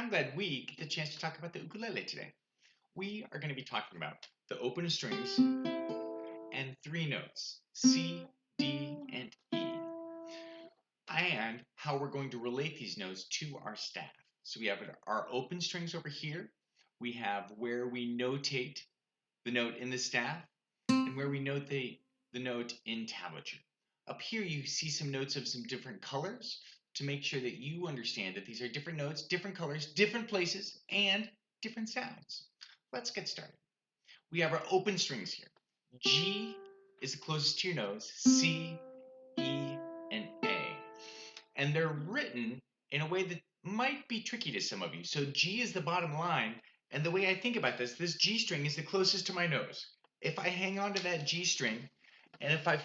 I'm glad we get the chance to talk about the ukulele today. We are going to be talking about the open strings and three notes, C, D, and E, and how we're going to relate these notes to our staff. So we have our open strings over here. We have where we notate the note in the staff and where we notate the note in tablature. Up here you see some notes of some different colors to make sure that you understand that these are different notes, different colors, different places, and different sounds. Let's get started. We have our open strings here. G is the closest to your nose, C, E, and A. And they're written in a way that might be tricky to some of you. So G is the bottom line, and the way I think about this G string is the closest to my nose. If I hang on to that G string, and if I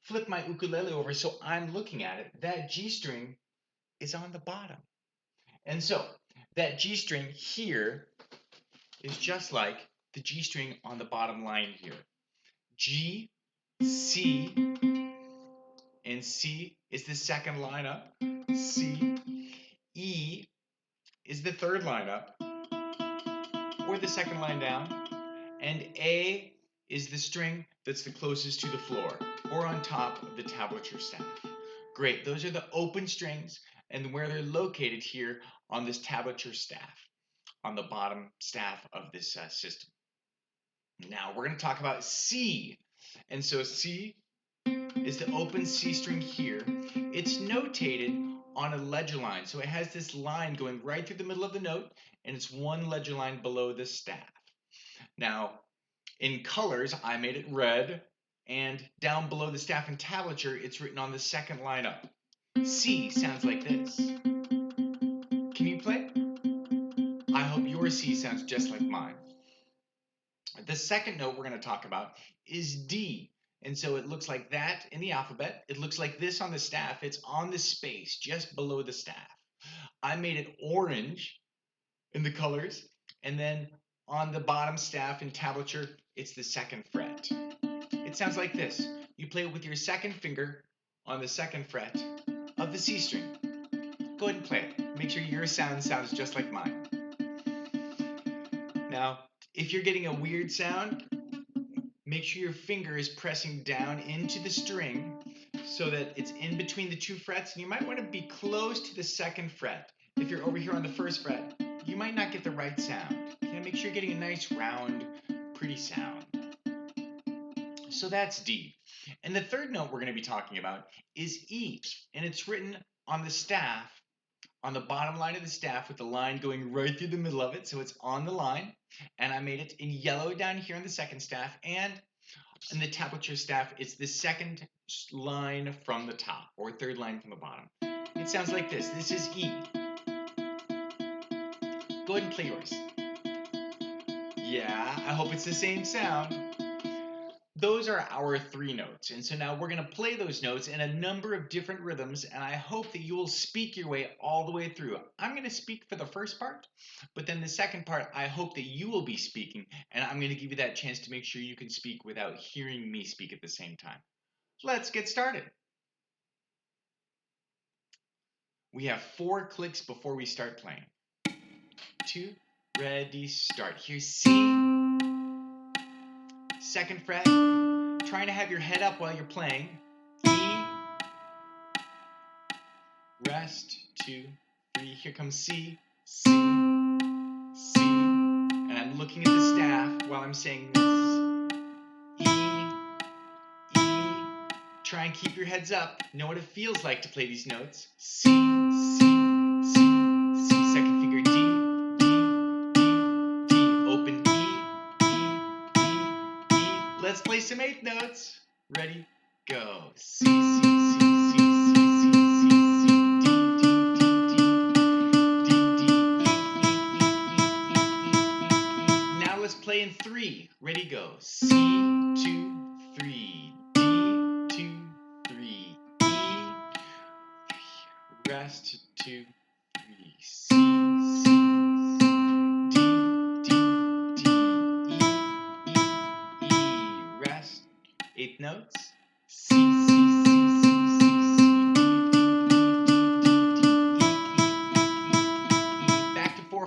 flip my ukulele over so I'm looking at it, that G string is on the bottom. And so that G string here is just like the G string on the bottom line here. G, C, and C is the second line up. C, E is the third line up, or the second line down. And A is the string that's the closest to the floor, or on top of the tablature staff. Great, those are the open strings and where they're located here on this tablature staff, on the bottom staff of this system. Now we're going to talk about C. And so C is the open C string here. It's notated on a ledger line. So it has this line going right through the middle of the note, and it's one ledger line below the staff. Now, in colors, I made it red, and down below the staff and tablature, it's written on the second line up. C sounds like this. Can you play? I hope your C sounds just like mine. The second note we're going to talk about is D. And so it looks like that in the alphabet. It looks like this on the staff. It's on the space just below the staff. I made it orange in the colors. And then on the bottom staff in tablature, it's the second fret. It sounds like this. You play it with your second finger on the second fret of the C string. Go ahead and play it. Make sure your sound sounds just like mine. Now, if you're getting a weird sound, make sure your finger is pressing down into the string so that it's in between the two frets. And you might want to be close to the second fret. If you're over here on the first fret, you might not get the right sound. Okay, make sure you're getting a nice, round, pretty sound. So that's D. And the third note we're going to be talking about is E. And it's written on the staff, on the bottom line of the staff with the line going right through the middle of it. So it's on the line. And I made it in yellow down here on the second staff. And in the tablature staff, it's the second line from the top, or third line from the bottom. It sounds like this. This is E. Go ahead and play yours. Yeah, I hope it's the same sound. Those are our three notes. And so now we're going to play those notes in a number of different rhythms, and I hope that you will speak your way all the way through. I'm going to speak for the first part, but then the second part, I hope that you will be speaking, and I'm going to give you that chance to make sure you can speak without hearing me speak at the same time. Let's get started. We have 4 clicks before we start playing. 2, ready, start. Here's C, second fret, trying to have your head up while you're playing. E, rest, 2, 3, here comes C, C, C, and I'm looking at the staff while I'm saying this. E, try and keep your heads up. Know what it feels like to play these notes. C, C, C, C, second finger D, D, D, D, open E. Let's play some 8th notes. Ready, go. C, C, C, C, C, C, C, C, D, D, D, D, D, D, E. Now let's play in 3. Ready, go. C, 2, 3, D, 2, 3, E, rest, 2, 3, C, C, D, D, D, E, E, E, rest, 8th notes, C, C, C, C, C, C, D, D, D, D, D, D, E, E, E, E, E, back to 4,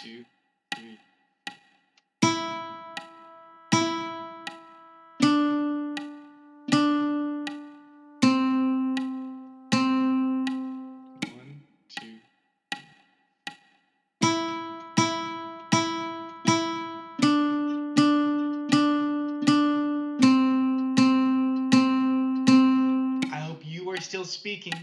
2, 3. 1, 2. I hope you are still speaking.